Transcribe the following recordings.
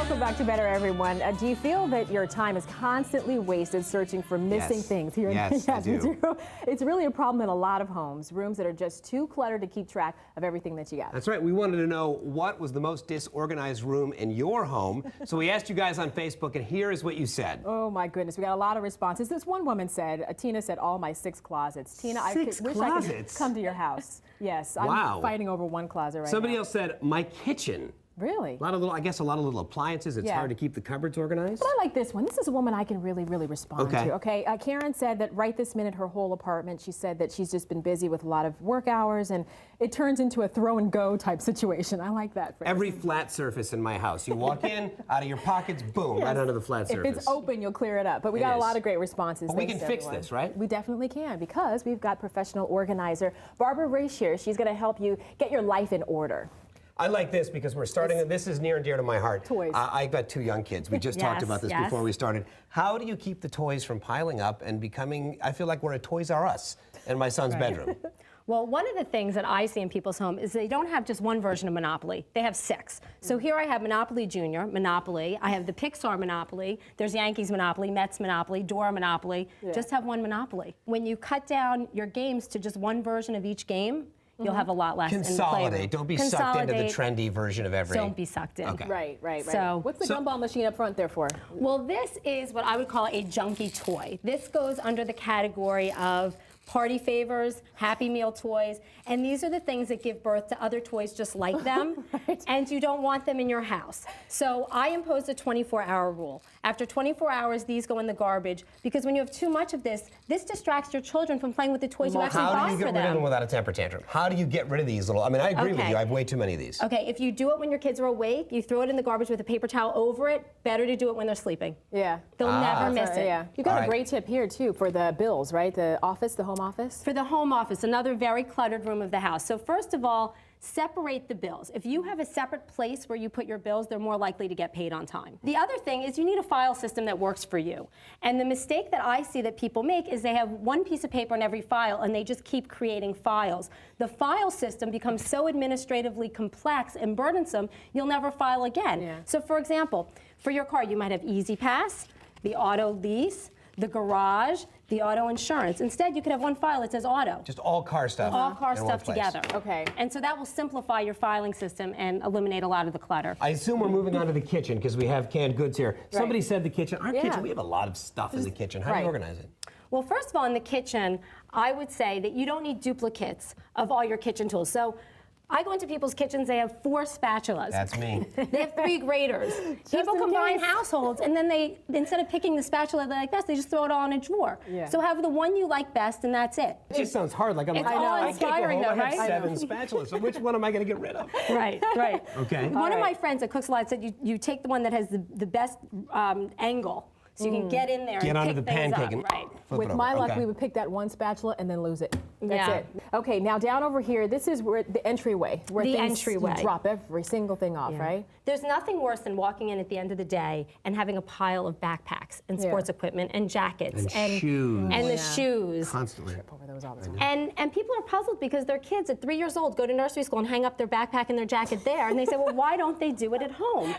Welcome back to Better, everyone. Do you feel that your time is constantly wasted searching for missing things here? Yes, I do. It's really a problem in a lot of homes, rooms that are just too cluttered to keep track of everything that you got. That's right. We wanted to know what was the most disorganized room in your home. So we asked you guys on Facebook, and here is what you said. Oh, my goodness. We got a lot of responses. This one woman said, Tina said, all my 6 closets. Tina, I wish I could come to your house. Yes, I'm fighting over one closet right now. Somebody else said, my kitchen. Really? A lot of little, I guess a lot of little appliances. It's hard to keep the cupboards organized. But I like this one. This is a woman I can really respond to. Okay. Karen said that right this minute, her whole apartment, she said that she's just been busy with a lot of work hours, and it turns into a throw and go type situation. I like that. Every flat surface in my house. You walk in, out of your pockets, boom, right onto the flat surface. If it's open, you'll clear it up. But we got a lot of great responses. But we can fix this, right? We definitely can, because we've got professional organizer Barbara Raish here. She's going to help you get your life in order. I like this because we're starting, and this is near and dear to my heart. Toys. I've got 2 young kids. We just talked about this before we started. How do you keep the toys from piling up and becoming, I feel like we're at Toys R Us in my son's bedroom? Well, one of the things that I see in people's home is they don't have just one version of Monopoly. They have 6. So here I have Monopoly Junior, Monopoly. I have the Pixar Monopoly. There's Yankees Monopoly, Mets Monopoly, Dora Monopoly. Just have one Monopoly. When you cut down your games to just one version of each game, you'll have a lot less in the playroom. Consolidate. Don't be sucked into the trendy version of every. Don't be sucked in. Okay. Right. So, what's the gumball machine up front there for? Well, this is what I would call a junky toy. This goes under the category of party favors, Happy Meal toys, and these are the things that give birth to other toys just like them, and you don't want them in your house. So I imposed a 24-hour rule. After 24 hours, these go in the garbage, because when you have too much of this distracts your children from playing with the toys you actually bought for them. How do you get rid of them without a temper tantrum? How do you get rid of these little, I mean, I agree with you, I have way too many of these. Okay, if you do it when your kids are awake, you throw it in the garbage with a paper towel over it, better to do it when they're sleeping. Yeah. They'll never miss it. Yeah. You got a great tip here, too, for the bills, right? The office, the home office? For the home office, another very cluttered room of the house. So first of all, separate the bills. If you have a separate place where you put your bills, they're more likely to get paid on time. The other thing is you need a file system that works for you. And the mistake that I see that people make is they have one piece of paper in every file and they just keep creating files. The file system becomes so administratively complex and burdensome, you'll never file again. So for example, for your car, you might have Easy Pass, the auto lease, the garage, the auto insurance. Instead, you could have one file that says auto. Just all car stuff. All car stuff together. Okay. And so that will simplify your filing system and eliminate a lot of the clutter. I assume we're moving on to the kitchen because we have canned goods here. Somebody said the kitchen. Our kitchen, we have a lot of stuff in the kitchen. How do you organize it? Well, first of all, in the kitchen, I would say that you don't need duplicates of all your kitchen tools. So I go into people's kitchens, they have 4 spatulas. That's me. They have 3 graters. People combine households, and then they, instead of picking the spatula they like best, they just throw it all in a drawer. So have the one you like best, and that's it. It just sounds hard. Like I'm It's all inspiring, though, right? I have 7 spatulas, so which one am I going to get rid of? Right. Okay. One of my friends that cooks a lot said you take the one that has the best angle. So you can get in there and onto pick the things pancake up. and With my luck, we would pick that one spatula and then lose it. That's it. Okay, now down over here, this is where the entryway, where you drop every single thing off, right? There's nothing worse than walking in at the end of the day and having a pile of backpacks and sports equipment and jackets and shoes. And the shoes. Constantly. Over those all the time. And people are puzzled because their kids at 3 years old go to nursery school and hang up their backpack and their jacket there, and they say, well, why don't they do it at home?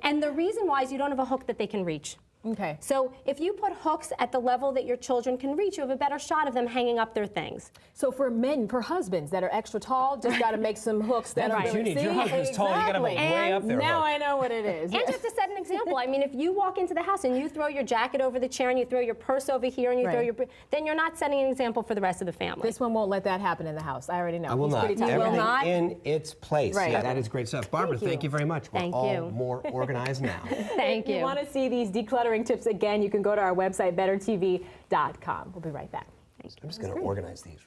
And the reason why is you don't have a hook that they can reach. Okay. So if you put hooks at the level that your children can reach, you have a better shot of them hanging up their things. So for men, for husbands that are extra tall, just got to make some hooks that are you need. Your husband's tall, you got to make way up there. Now I know what it is. And just to set an example, I mean, if you walk into the house and you throw your jacket over the chair and you throw your purse over here and you throw your, then you're not setting an example for the rest of the family. This one won't let that happen in the house. I already know. I will not. Everything in its place. Yeah, that is great stuff. Barbara, thank you very much. We're all more organized now. Thank you. If you want to see these decluttering tips again, you can go to our website, bettertv.com. We'll be right back. I'm just going to organize these.